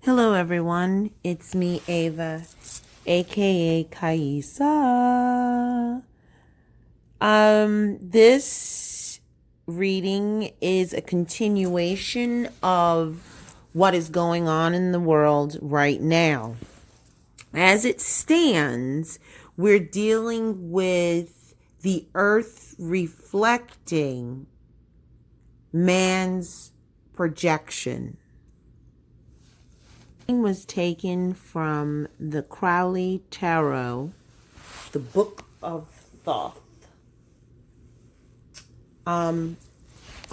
Hello everyone, it's me Ava, aka Kaisa. This reading is a continuation of what is going on in the world right now. As it stands, we're dealing with the earth reflecting man's projection. Was taken from the Crowley Tarot, the Book of Thoth. A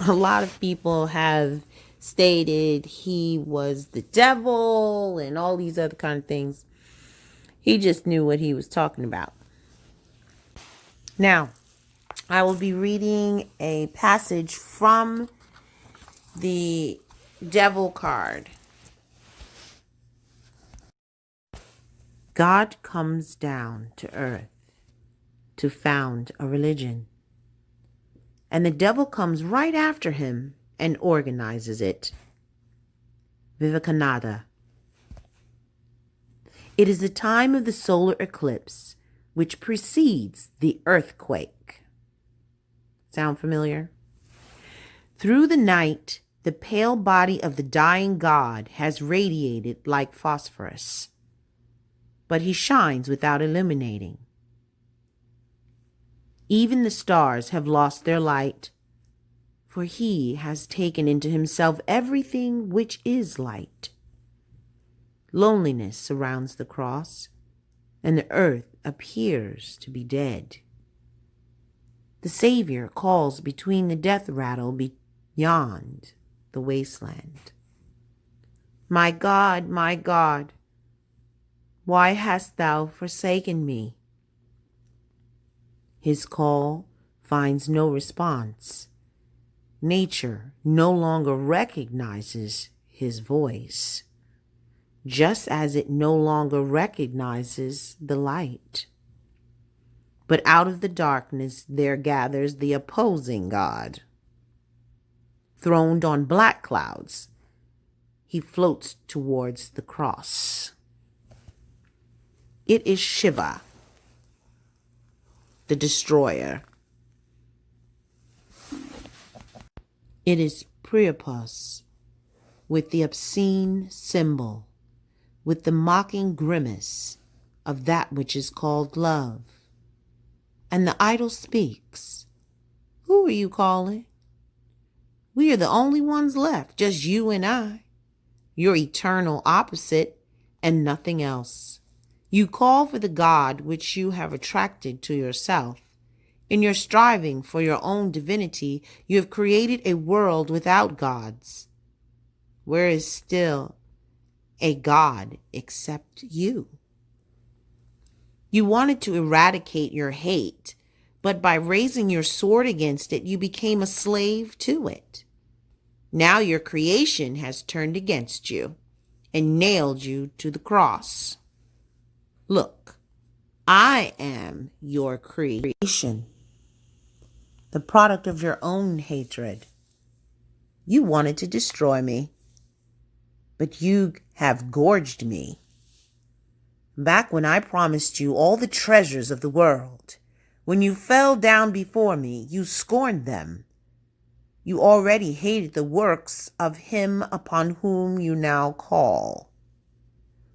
lot of people have stated he was the devil and all these other kind of things. He just knew what he was talking about. Now, I will be reading a passage from the Devil card. God comes down to earth to found a religion, and the devil comes right after him and organizes it. Vivekananda. It is the time of the solar eclipse which precedes the earthquake. Sound familiar? Through the night, the pale body of the dying god has radiated like phosphorus, but he shines without illuminating. Even the stars have lost their light, for he has taken into himself everything which is light. Loneliness surrounds the cross, and the earth appears to be dead. The Savior calls between the death rattle beyond the wasteland. My God, why hast thou forsaken me? His call finds no response. Nature no longer recognizes his voice, just as it no longer recognizes the light. But out of the darkness there gathers the opposing God. Throned on black clouds, he floats towards the cross. It is Shiva, the destroyer. It is Priapus, with the obscene symbol, with the mocking grimace of that which is called love. And the idol speaks. Who are you calling? We are the only ones left, just you and I, your eternal opposite and nothing else. You call for the God which you have attracted to yourself. In your striving for your own divinity, you have created a world without gods, where is still a God except you. You wanted to eradicate your hate, but by raising your sword against it, you became a slave to it. Now your creation has turned against you and nailed you to the cross. Look, I am your creation, the product of your own hatred. You wanted to destroy me, but you have gorged me. Back when I promised you all the treasures of the world, when you fell down before me, you scorned them. You already hated the works of him upon whom you now call.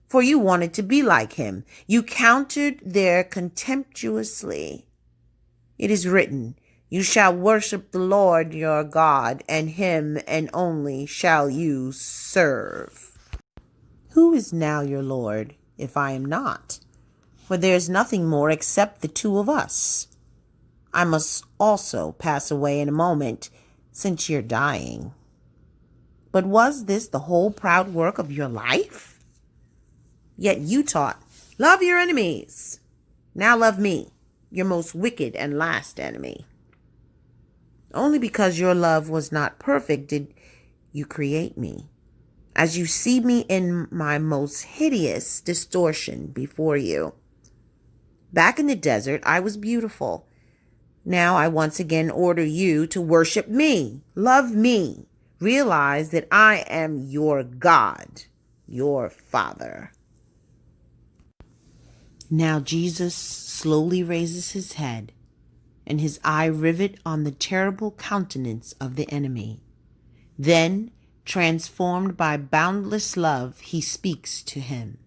For you wanted to be like him. You countered there contemptuously. It is written, you shall worship the Lord your God, and him and only shall you serve. Who is now your Lord, if I am not? For there is nothing more except the two of us. I must also pass away in a moment, since you're dying. But was this the whole proud work of your life? Yet you taught, love your enemies. Now love me, your most wicked and last enemy. Only because your love was not perfect did you create me, as you see me in my most hideous distortion before you. Back in the desert, I was beautiful. Now I once again order you to worship me, love me, realize that I am your God. your Father. Now Jesus slowly raises his head, and his eye rivet on the terrible countenance of the enemy. Then, transformed by boundless love, he speaks to him.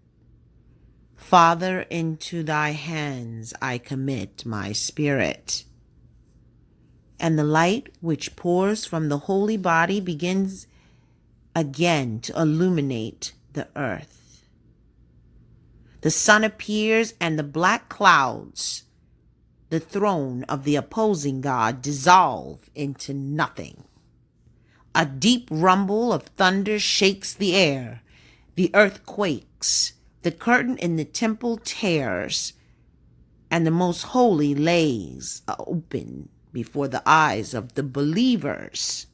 Father, into thy hands I commit my spirit. And the light which pours from the holy body begins again to illuminate the earth. The sun appears, and the black clouds, the throne of the opposing God, dissolve into nothing. A deep rumble of thunder shakes the air. The earth quakes. The curtain in the temple tears, and the most holy lays open before the eyes of the believers.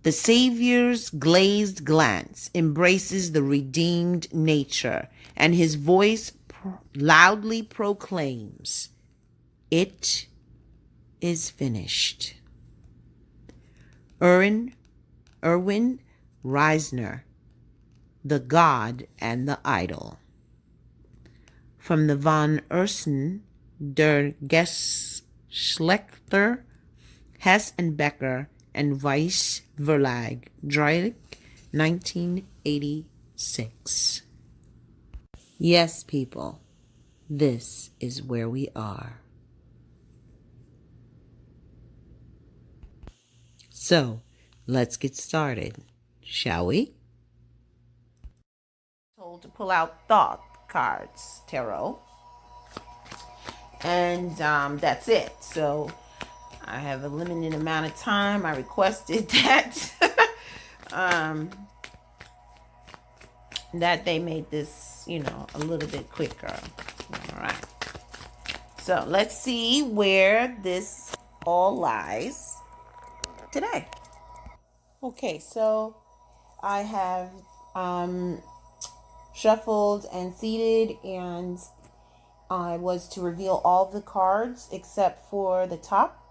The Savior's glazed glance embraces the redeemed nature, and his voice loudly proclaims, "It is finished." Erwin Reisner, The God and the Idol. From the von Earthz, Der Geschlechter, Hess and Becker and Weiss Verlag, Dreieck, 1986. Yes, people, this is where we are. So, let's get started, shall we? Told to pull out thought cards, tarot, and that's it. So I have a limited amount of time. I requested that that they made this, a little bit quicker. All right. So let's see where this all lies today. Okay, so I have shuffled and seated, and I was to reveal all the cards except for the top.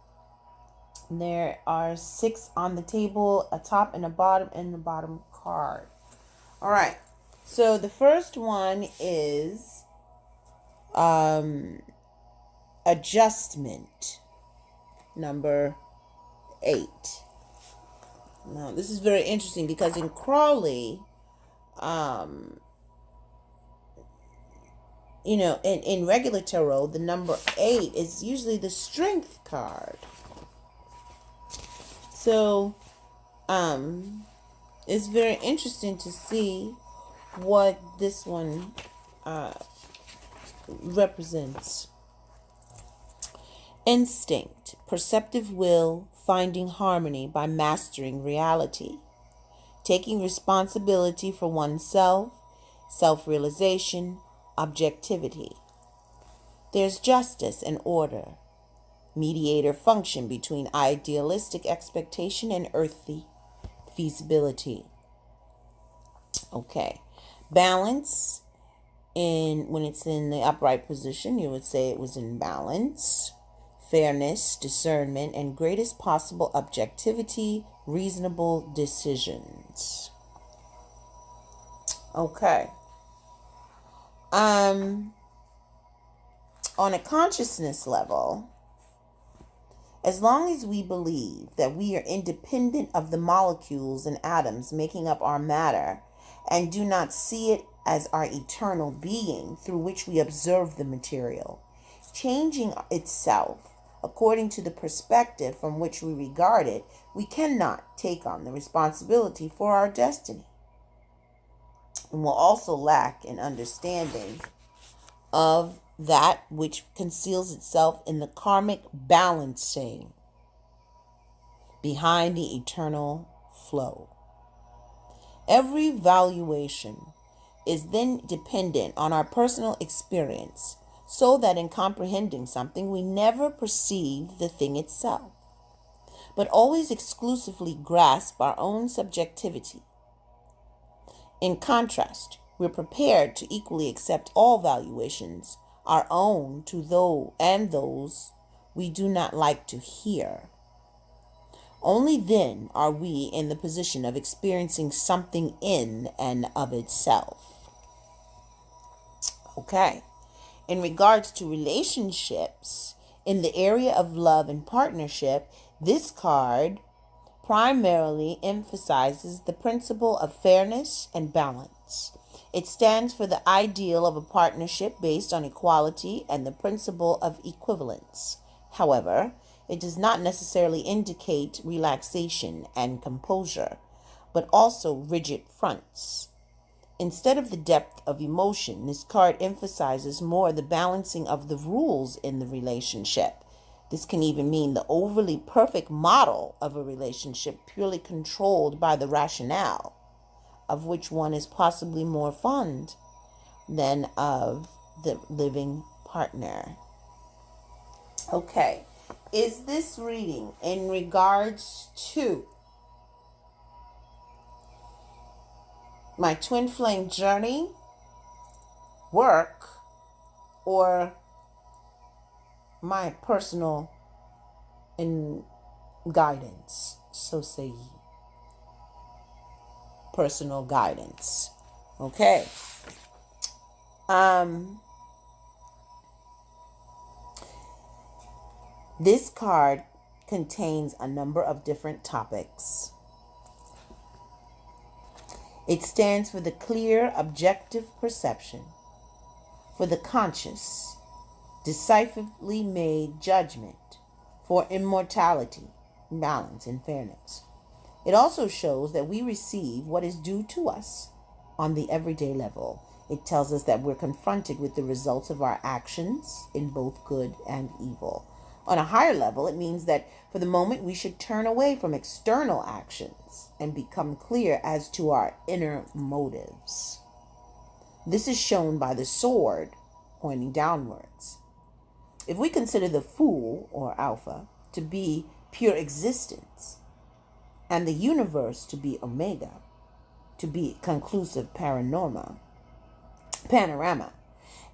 There are 6 on the table, a top and a bottom, and the bottom card. All right, so the first one is adjustment, number 8. Now, this is very interesting because in Crowley, in regular tarot, the number 8 is usually the strength card. So, it's very interesting to see what this one represents. Instinct, perceptive will, finding harmony by mastering reality, taking responsibility for oneself, self-realization, objectivity. There's justice and order, mediator function between idealistic expectation and earthly feasibility. Okay, balance, when it's in the upright position, you would say it was in balance. Fairness, discernment, and greatest possible objectivity, reasonable decisions. Okay. On a consciousness level, as long as we believe that we are independent of the molecules and atoms making up our matter and do not see it as our eternal being through which we observe the material, changing itself according to the perspective from which we regard it, we cannot take on the responsibility for our destiny, and will also lack an understanding of that which conceals itself in the karmic balancing behind the eternal flow. Every valuation is then dependent on our personal experience, so that in comprehending something, we never perceive the thing itself, but always exclusively grasp our own subjectivity. In contrast, we're prepared to equally accept all valuations, our own to those we do not like to hear. Only then are we in the position of experiencing something in and of itself. Okay. In regards to relationships, in the area of love and partnership, this card primarily emphasizes the principle of fairness and balance. It stands for the ideal of a partnership based on equality and the principle of equivalence. However, it does not necessarily indicate relaxation and composure, but also rigid fronts. Instead of the depth of emotion, this card emphasizes more the balancing of the rules in the relationship. This can even mean the overly perfect model of a relationship purely controlled by the rationale of which one is possibly more fond than of the living partner. Okay, is this reading in regards to my twin flame journey, work, or my personal guidance? So say ye. Personal guidance. Okay. This card contains a number of different topics. It stands for the clear, objective perception, for the conscious, decisively made judgment, for immortality, balance, and fairness. It also shows that we receive what is due to us on the everyday level. It tells us that we're confronted with the results of our actions in both good and evil. On a higher level, it means that for the moment we should turn away from external actions and become clear as to our inner motives. This is shown by the sword pointing downwards. If we consider the fool, or alpha, to be pure existence, and the universe to be omega, to be conclusive panorama,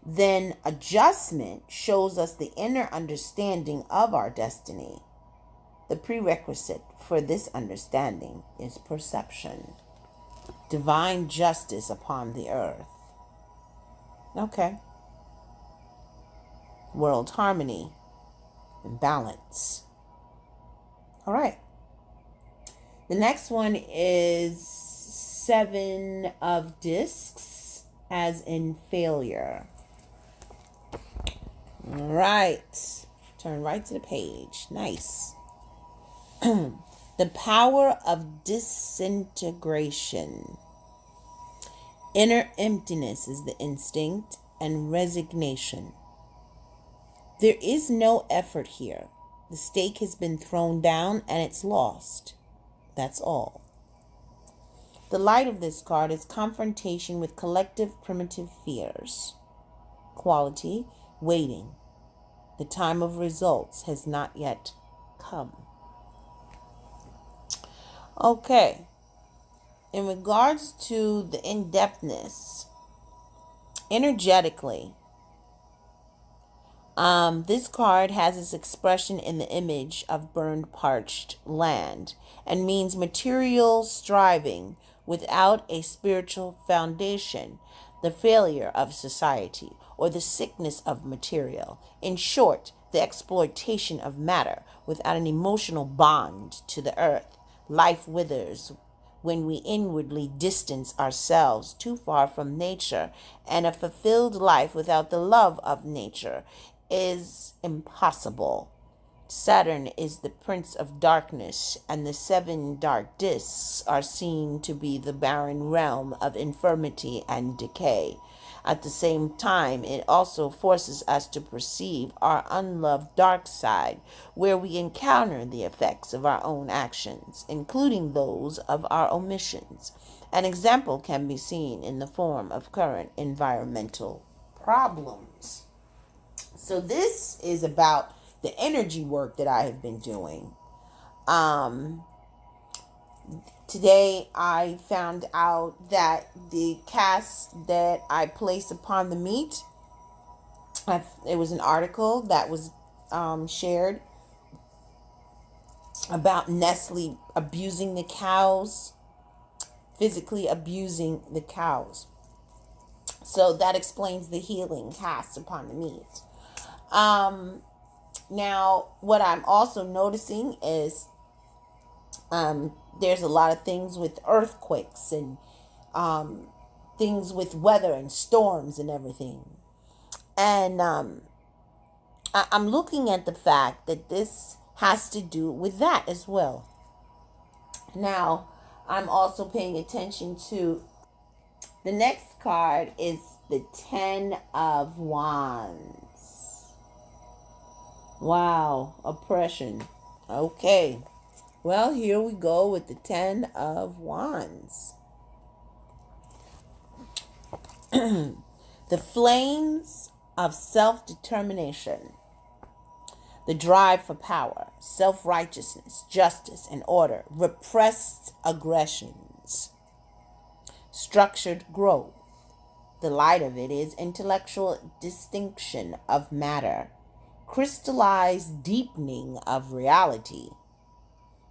then adjustment shows us the inner understanding of our destiny. The prerequisite for this understanding is perception, divine justice upon the earth. Okay. World harmony and balance. All right. The next one is 7 of discs, as in failure. All right. Turn right to the page. Nice. The power of disintegration. Inner emptiness is the instinct, and resignation. There is no effort here. The stake has been thrown down and it's lost. That's all. The light of this card is confrontation with collective primitive fears. Quality, waiting. The time of results has not yet come. Okay. In regards to the in-depthness, energetically, this card has its expression in the image of burned, parched land and means material striving without a spiritual foundation, the failure of society, or the sickness of material. In short, the exploitation of matter without an emotional bond to the earth. Life withers when we inwardly distance ourselves too far from nature, and a fulfilled life without the love of nature is impossible. Saturn is the prince of darkness, and the 7 dark discs are seen to be the barren realm of infirmity and decay. At the same time, it also forces us to perceive our unloved dark side, where we encounter the effects of our own actions, including those of our omissions. An example can be seen in the form of current environmental problems. So this is about the energy work that I have been doing. Today I found out that the cast that I place upon the meat, it was an article that was shared about Nestle abusing the cows, physically abusing the cows. So that explains the healing cast upon the meat. Now, what I'm also noticing is there's a lot of things with earthquakes and things with weather and storms and everything. And I'm looking at the fact that this has to do with that as well. Now, I'm also paying attention to the next card is the 10 of Wands. Wow, oppression. Okay. Well, here we go with the 10 of Wands. The flames of self-determination, the drive for power, self-righteousness, justice, and order, repressed aggressions, structured growth. The light of it is intellectual distinction of matter, crystallized deepening of reality.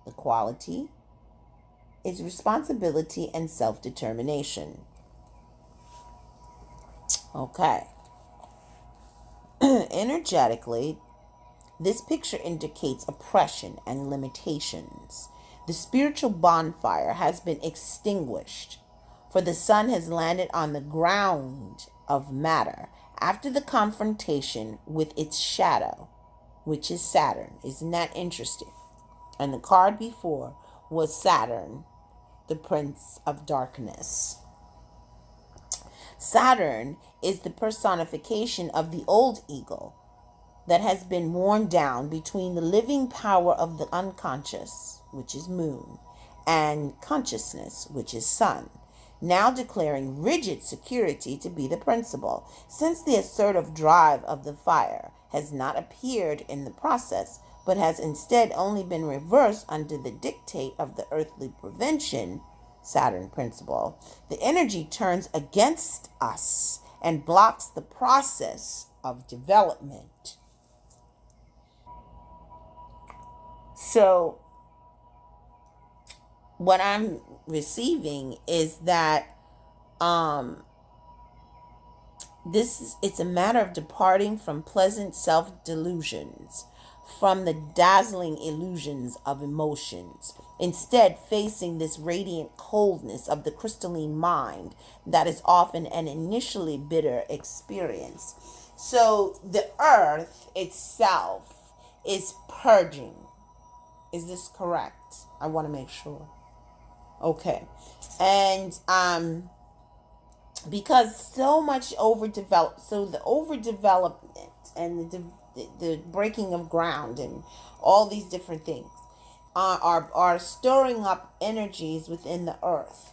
The quality is responsibility and self-determination. Okay. Energetically, this picture indicates oppression and limitations. The spiritual bonfire has been extinguished, for the sun has landed on the ground of matter after the confrontation with its shadow, which is Saturn. Isn't that interesting? And the card before was Saturn, the Prince of Darkness. Saturn is the personification of the old ego that has been worn down between the living power of the unconscious, which is moon, and consciousness, which is sun, now declaring rigid security to be the principle, since the assertive drive of the fire has not appeared in the process, but has instead only been reversed under the dictate of the earthly prevention, Saturn principle. The energy turns against us and blocks the process of development. So, what I'm receiving is that it's a matter of departing from pleasant self-delusions, from the dazzling illusions of emotions, instead facing this radiant coldness of the crystalline mind that is often an initially bitter experience. So the earth itself is purging. Is this correct? I want to make sure. Okay. And because so much overdeveloped, so the overdevelopment and the breaking of ground and all these different things are stirring up energies within the earth.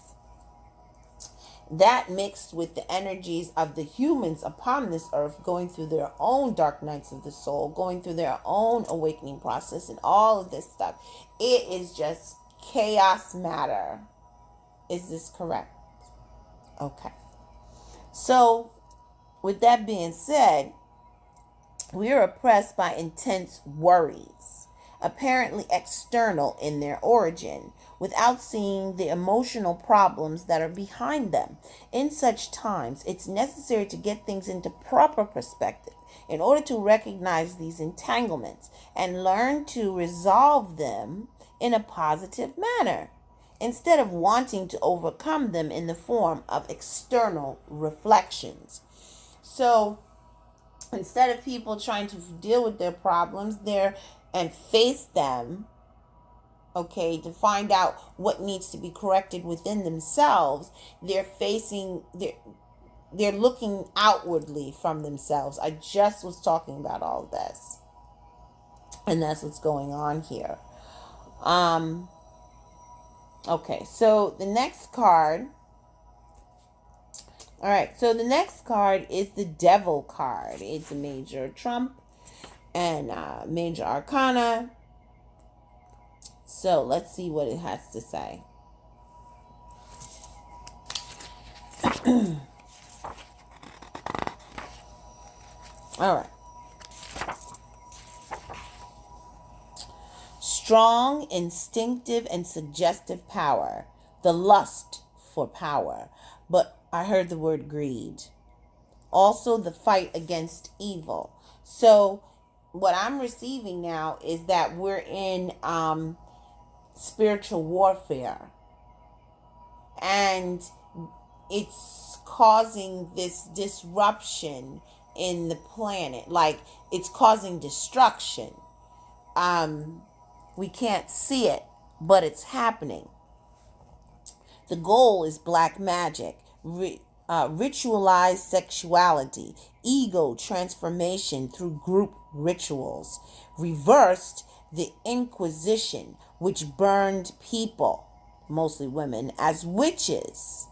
That mixed with the energies of the humans upon this earth going through their own dark nights of the soul, going through their own awakening process and all of this stuff. It is just chaos matter. Is this correct? Okay. So, with that being said, we are oppressed by intense worries, apparently external in their origin, without seeing the emotional problems that are behind them. In such times, it's necessary to get things into proper perspective in order to recognize these entanglements and learn to resolve them in a positive manner, instead of wanting to overcome them in the form of external reflections. So, instead of people trying to deal with their problems and face them, okay, to find out what needs to be corrected within themselves, they're looking outwardly from themselves. I just was talking about all of this. And that's what's going on here. Okay, so the next card. All right, so the next card is the Devil card. It's a major trump and major arcana. So let's see what it has to say. All right. strong, instinctive, and suggestive power, the lust for power. But I heard the word greed. Also, the fight against evil. So what I'm receiving now is that we're in spiritual warfare. And it's causing this disruption in the planet. Like, it's causing destruction. We can't see it, but it's happening. The goal is black magic, ritualized sexuality, ego transformation through group rituals, reversed the Inquisition, which burned people, mostly women, as witches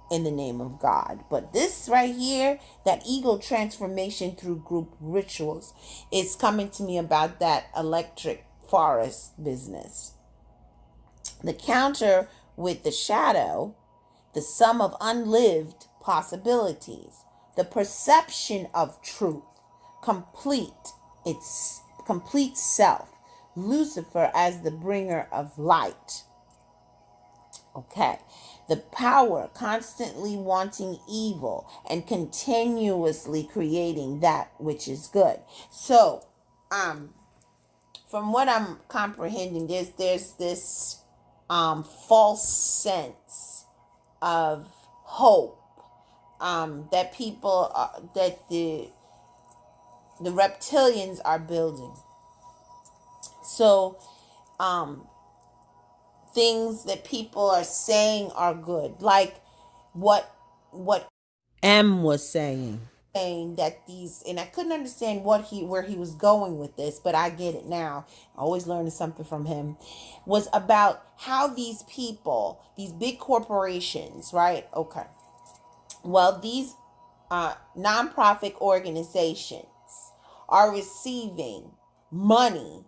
in the name of God. But this right here, that ego transformation through group rituals, is coming to me about that electric forest business. The counter with the shadow, the sum of unlived possibilities, the perception of truth, its complete self, Lucifer as the bringer of light. Okay. The power, constantly wanting evil and continuously creating that which is good. So, from what I'm comprehending, there's this false sense of hope that people that the reptilians are building. So, things that people are saying are good, like what M was saying that these, and I couldn't understand where he was going with this, but I get it now. Always learning something from him. Was about how these people, these big corporations, right? Okay. Well, these nonprofit organizations are receiving money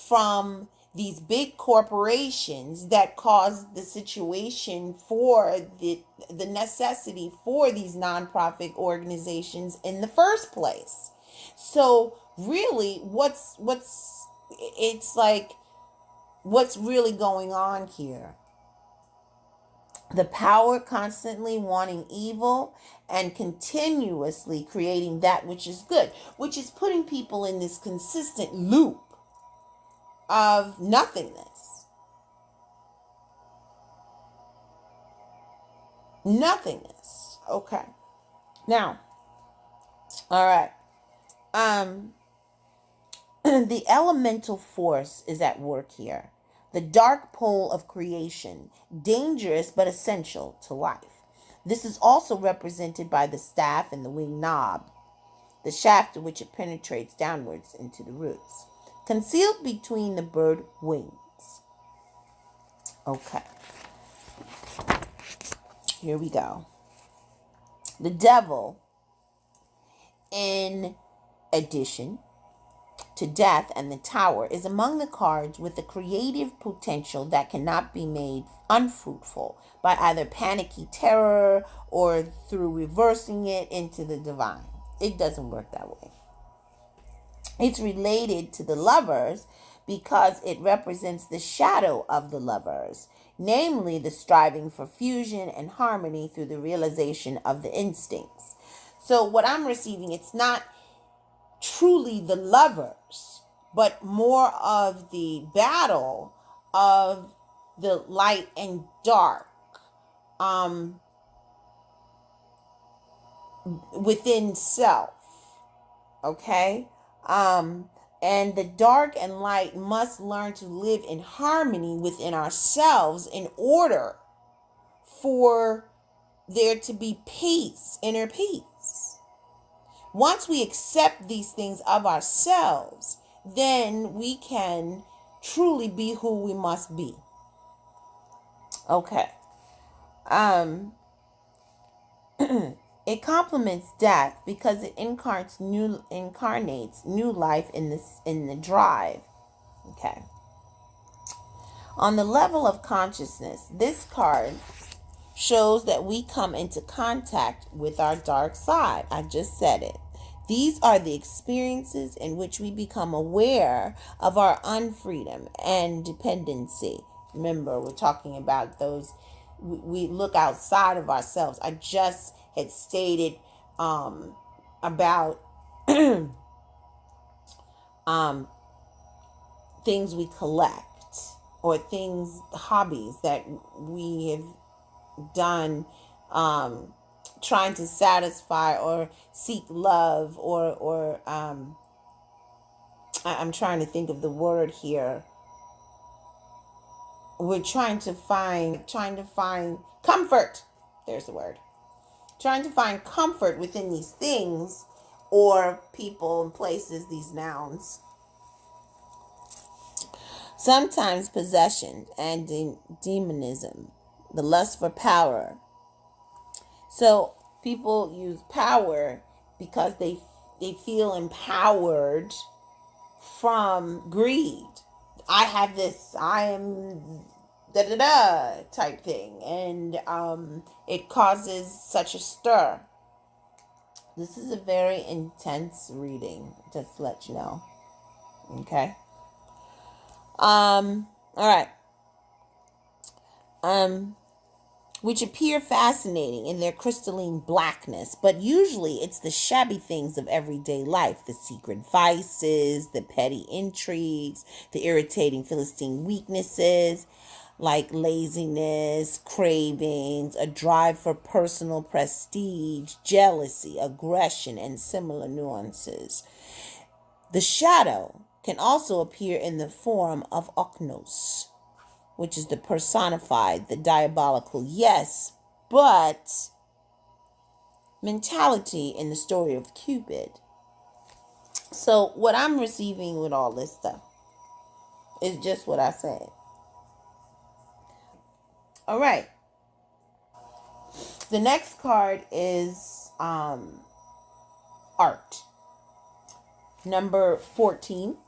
from these big corporations that caused the situation for the necessity for these nonprofit organizations in the first place. So really, what's really going on here? The power constantly wanting evil and continuously creating that which is good, which is putting people in this consistent loop of nothingness. Okay. Now, all right. The elemental force is at work here. The dark pole of creation, dangerous but essential to life. This is also represented by the staff and the wing knob, the shaft to which it penetrates downwards into the roots, concealed between the bird wings. Okay. Here we go. The devil, in addition to death and the tower, is among the cards with a creative potential that cannot be made unfruitful by either panicky terror or through reversing it into the divine. It doesn't work that way. It's related to the lovers because it represents the shadow of the lovers, namely the striving for fusion and harmony through the realization of the instincts. So what I'm receiving, it's not truly the lovers, but more of the battle of the light and dark within self. Okay? And the dark and light must learn to live in harmony within ourselves in order for there to be peace, inner peace. Once we accept these things of ourselves, then we can truly be who we must be. Okay. It complements death because it incarnates new life in the drive. Okay. On the level of consciousness, this card shows that we come into contact with our dark side. I just said it. These are the experiences in which we become aware of our unfreedom and dependency. Remember, we're talking about those, we look outside of ourselves. I just had stated about things we collect, or things, hobbies that we have done, trying to satisfy or seek love, or I'm trying to think of the word here. We're trying to find comfort. There's the word. Trying to find comfort within these things, or people and places, these nouns. Sometimes possession and demonism, the lust for power. So people use power because they feel empowered from greed. I have this, I am da-da-da type thing. And it causes such a stir. This is a very intense reading, just to let you know. Okay. All right. Which appear fascinating in their crystalline blackness, but usually it's the shabby things of everyday life, the secret vices, the petty intrigues, the irritating Philistine weaknesses, like laziness, cravings, a drive for personal prestige, jealousy, aggression, and similar nuances. The shadow can also appear in the form of Oknos, which is the personified, the diabolical, yes, but mentality in the story of Cupid. So what I'm receiving with all this stuff is just what I said. All right. The next card is art. Number 14.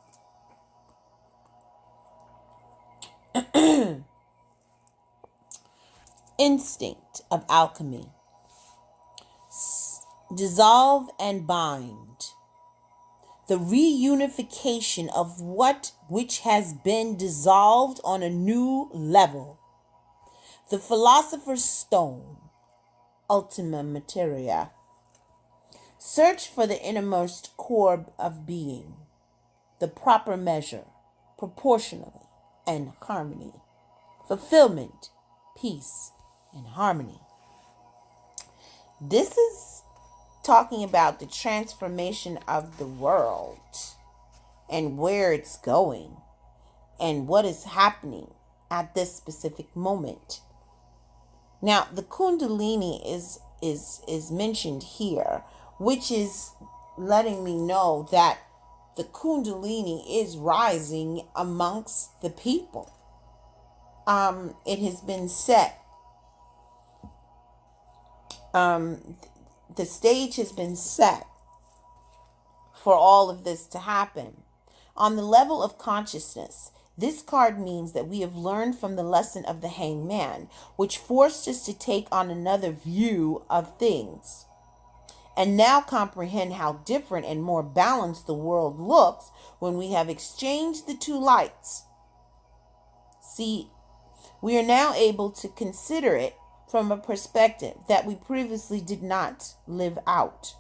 Instinct of alchemy. Dissolve and bind. The reunification of which has been dissolved on a new level. The philosopher's stone. Ultima materia. Search for the innermost core of being, the proper measure, proportionally, and harmony. Fulfillment, peace, and harmony. This is talking about the transformation of the world and where it's going and what is happening at this specific moment. Now, the Kundalini is mentioned here, which is letting me know that the Kundalini is rising amongst the people. It has been set. The stage has been set for all of this to happen. On the level of consciousness, this card means that we have learned from the lesson of the hangman, which forced us to take on another view of things, and now comprehend how different and more balanced the world looks when we have exchanged the two lights. See, we are now able to consider it from a perspective that we previously did not live out.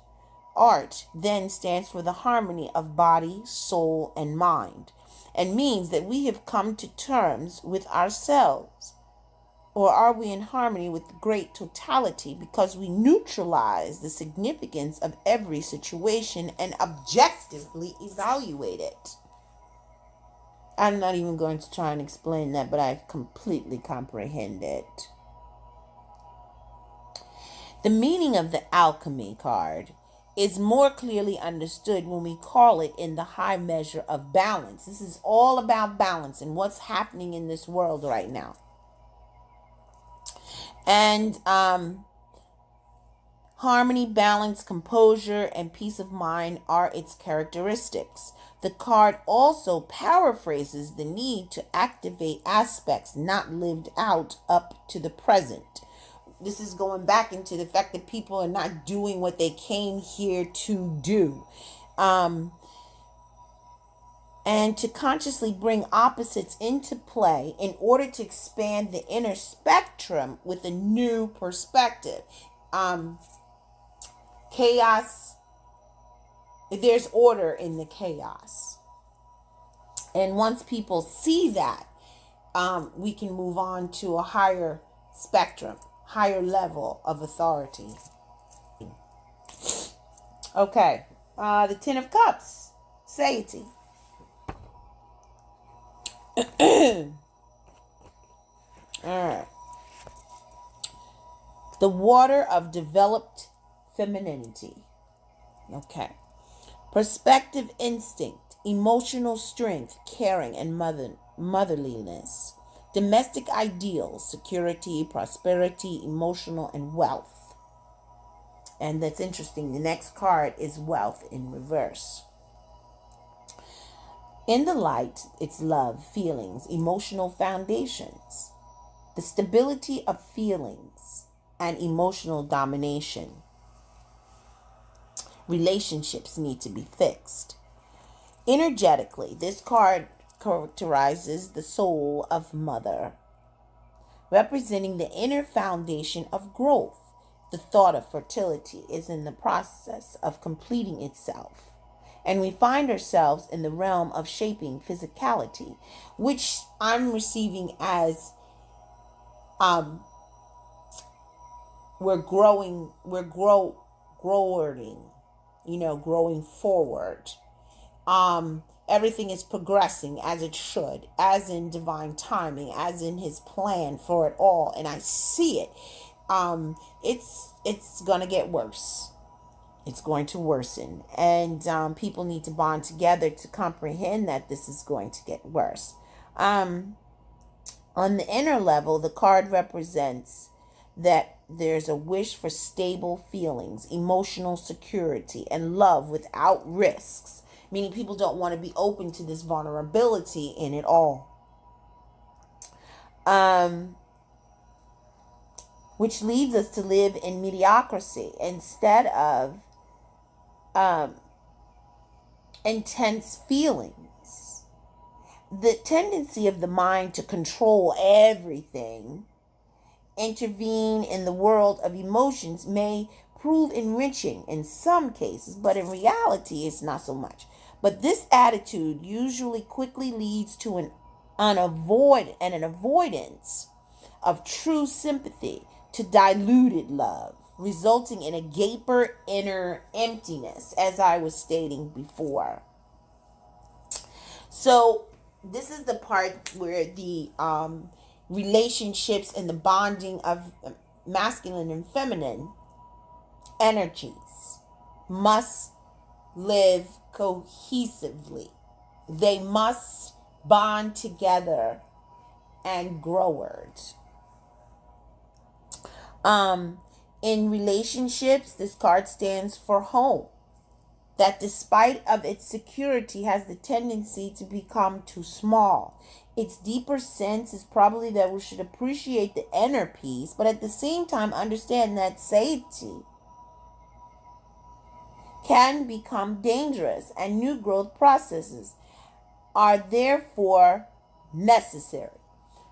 Art then stands for the harmony of body, soul, and mind, and means that we have come to terms with ourselves. Or are we in harmony with the great totality because we neutralize the significance of every situation and objectively evaluate it? I'm not even going to try and explain that, but I completely comprehend it. The meaning of the alchemy card is more clearly understood when we call it in the high measure of balance. This is all about balance and what's happening in this world right now. And harmony, balance, composure, and peace of mind are its characteristics. The card also paraphrases the need to activate aspects not lived out up to the present, this is going back into the fact that people are not doing what they came here to do. And to consciously bring opposites into play in order to expand the inner spectrum with a new perspective. Chaos, there's order in the chaos. And once people see that, we can move on to a higher spectrum, higher level of authority. Okay, the Ten of Cups, satiety. Alright. The water of developed femininity. Okay. Perspective instinct, emotional strength, caring, and motherliness. Domestic ideals, security, prosperity, emotional, and wealth. And that's interesting. The next card is wealth in reverse. In the light, it's love, feelings, emotional foundations, the stability of feelings, and emotional domination. Relationships need to be fixed. Energetically, this card characterizes the soul of mother, representing the inner foundation of growth. The thought of fertility is in the process of completing itself. And we find ourselves in the realm of shaping physicality, which I'm receiving as we're growing, growing forward. Everything is progressing as it should, as in divine timing, as in his plan for it all. And I see it. It's gonna get worse. It's going to worsen, and people need to bond together to comprehend that this is going to get worse. On the inner level, the card represents that there's a wish for stable feelings, emotional security, and love without risks, meaning people don't want to be open to this vulnerability in it all. Which leads us to live in mediocrity instead of intense feelings. The tendency of the mind to control everything, intervene in the world of emotions, may prove enriching in some cases, but in reality it's not so much. But this attitude usually quickly leads to an avoidance of true sympathy, to diluted love, resulting in a gaper inner emptiness, as I was stating before. So this is the part where the relationships and the bonding of masculine and feminine energies must live cohesively. They must bond together and growers. In relationships, this card stands for home, that despite of its security has the tendency to become too small. Its deeper sense is probably that we should appreciate the inner peace, but at the same time understand that safety can become dangerous, and new growth processes are therefore necessary.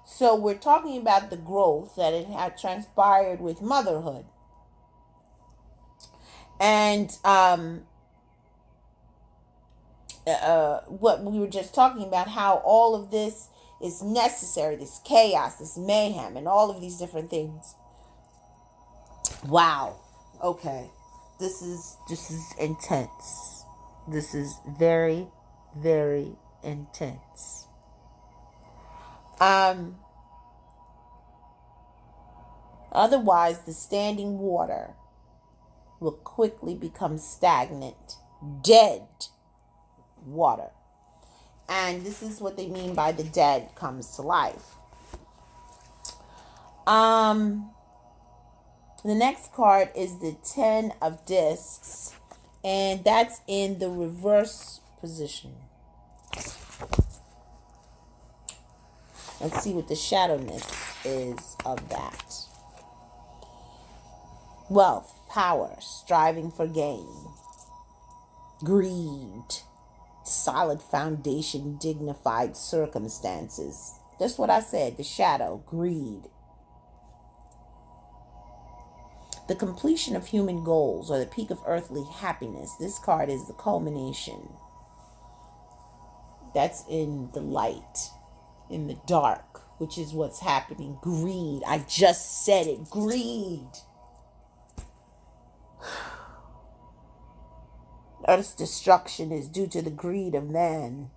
So we're talking about the growth that it had transpired with motherhood. And what we were just talking about, how all of this is necessary, this chaos, this mayhem, and all of these different things. Wow. Okay. This is intense. This is very, very intense. Otherwise, the standing water will quickly become stagnant, dead water. And this is what they mean by the dead comes to life. The next card is the 10 of Discs, and that's in the reverse position. Let's see what the shadowness is of that. Wealth, power, striving for gain. Greed, solid foundation, dignified circumstances. That's what I said, the shadow, greed. The completion of human goals or the peak of earthly happiness. This card is the culmination. That's in the light, in the dark, which is what's happening. Greed. I just said it. Greed. Earth's destruction is due to the greed of man.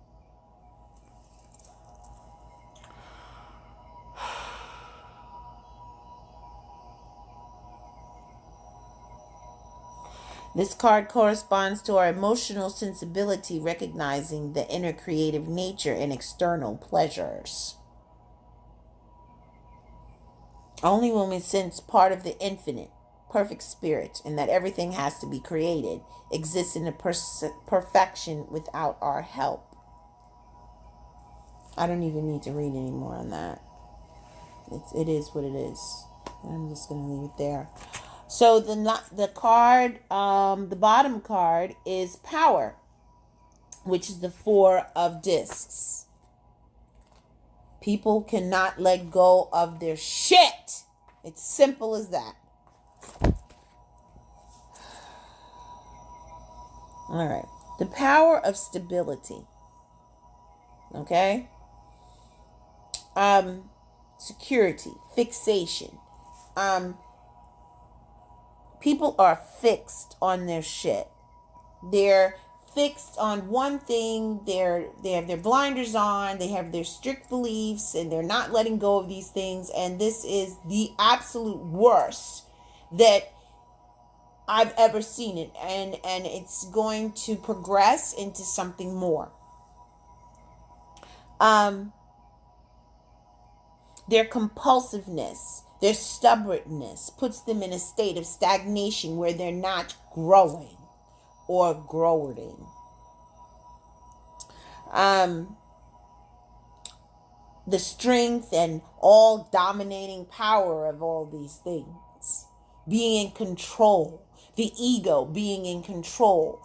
This card corresponds to our emotional sensibility, recognizing the inner creative nature in external pleasures. Only when we sense part of the infinite, perfect spirit, and that everything has to be created, exists in a perfection without our help. I don't even need to read any more on that. It is what it is. I'm just going to leave it there. So the card, the bottom card is power, which is the 4 of discs. People cannot let go of their shit. It's simple as that. All right. The power of stability. Okay? Security, fixation. People are fixed on their shit. They're fixed on one thing. They have their blinders on. They have their strict beliefs, and they're not letting go of these things. And this is the absolute worst that I've ever seen it. And it's going to progress into something more. Their compulsiveness, their stubbornness puts them in a state of stagnation where they're not growing or growing. The strength and all dominating power of all these things. Being in control. The ego being in control.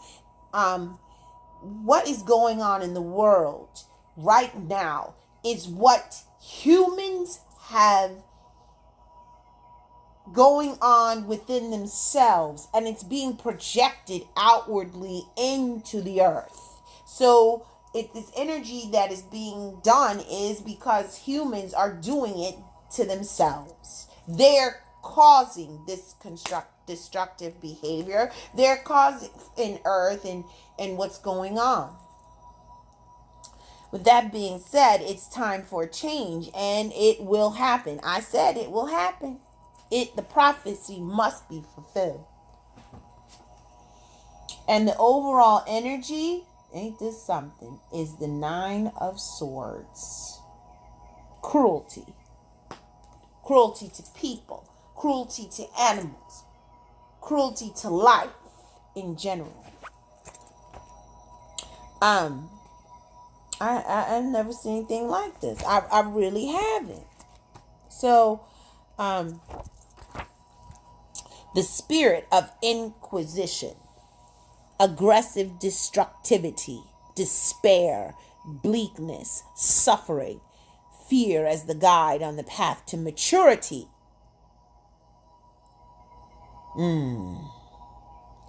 What is going on in the world right now is what humans have going on within themselves, and it's being projected outwardly into the earth. So this energy that is being done is because humans are doing it to themselves. They're causing this destructive behavior. They're causing in earth and what's going on. With that being said, it's time for a change, and it will happen. I said it will happen. The prophecy must be fulfilled. And the overall energy, ain't this something, is the 9 of Swords. Cruelty. Cruelty to people. Cruelty to animals. Cruelty to life in general. I've never seen anything like this. I really haven't. So, the spirit of inquisition, aggressive destructivity, despair, bleakness, suffering, fear as the guide on the path to maturity.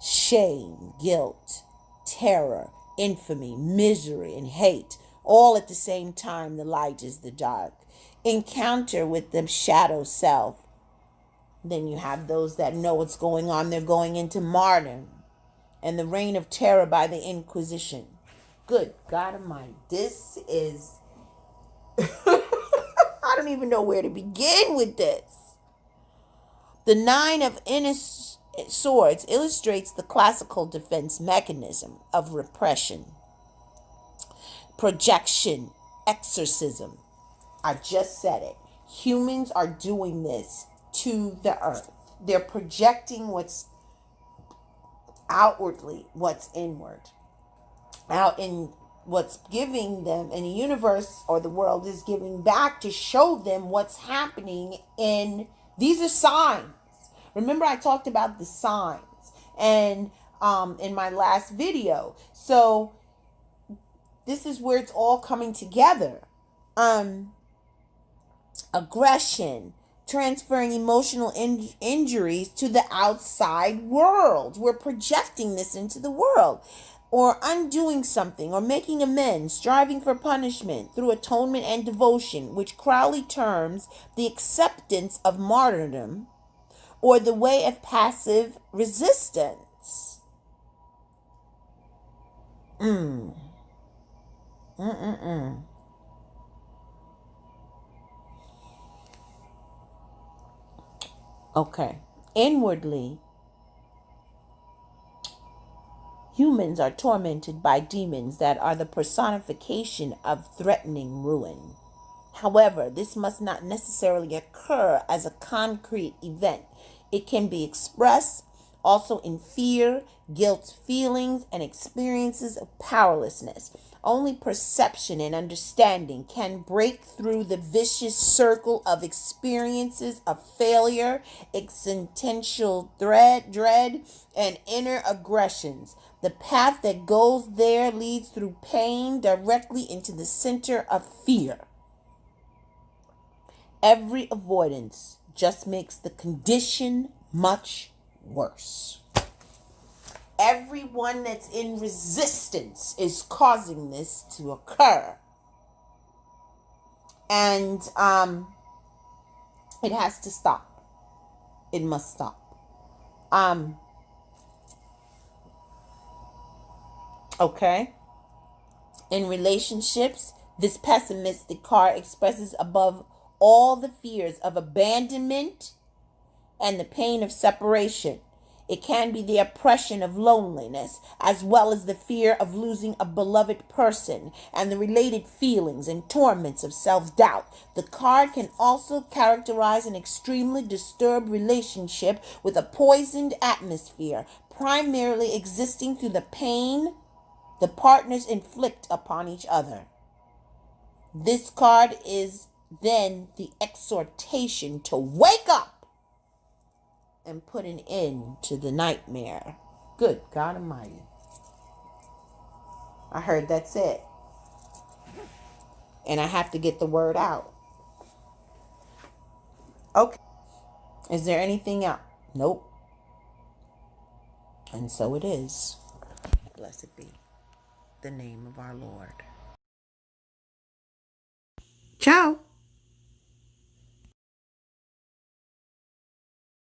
Shame, guilt, terror, infamy, misery, and hate, all at the same time. The light is the dark. Encounter with the shadow self. Then you have those that know what's going on. They're going into martyrdom and the reign of terror by the Inquisition. Good God Almighty. This is... I don't even know where to begin with this. The 9 of Swords illustrates the classical defense mechanism of repression, projection, exorcism. I just said it. Humans are doing this to the earth. They're projecting what's outwardly, what's inward. Out in what's giving them, and the universe or the world is giving back to show them what's happening in, these are signs. Remember, I talked about the signs and in my last video. So this is where it's all coming together. Aggression, transferring emotional injuries to the outside world. We're projecting this into the world, or undoing something, or making amends, striving for punishment through atonement and devotion, which Crowley terms the acceptance of martyrdom, or the way of passive resistance. Okay. Inwardly, humans are tormented by demons that are the personification of threatening ruin. However, this must not necessarily occur as a concrete event. It can be expressed also in fear, guilt feelings, and experiences of powerlessness. Only perception and understanding can break through the vicious circle of experiences of failure, existential dread, and inner aggressions. The path that goes there leads through pain directly into the center of fear. Every avoidance just makes the condition much worse. Everyone that's in resistance is causing this to occur. And it has to stop. It must stop. Okay. In relationships, this pessimistic card expresses above all the fears of abandonment and the pain of separation. It can be the oppression of loneliness, as well as the fear of losing a beloved person and the related feelings and torments of self-doubt. The card can also characterize an extremely disturbed relationship with a poisoned atmosphere, primarily existing through the pain the partners inflict upon each other. This card is then the exhortation to wake up and put an end to the nightmare. Good God Almighty. I heard that's it. And I have to get the word out. Okay. Is there anything else? Nope. And so it is. Blessed be the name of our Lord. Ciao.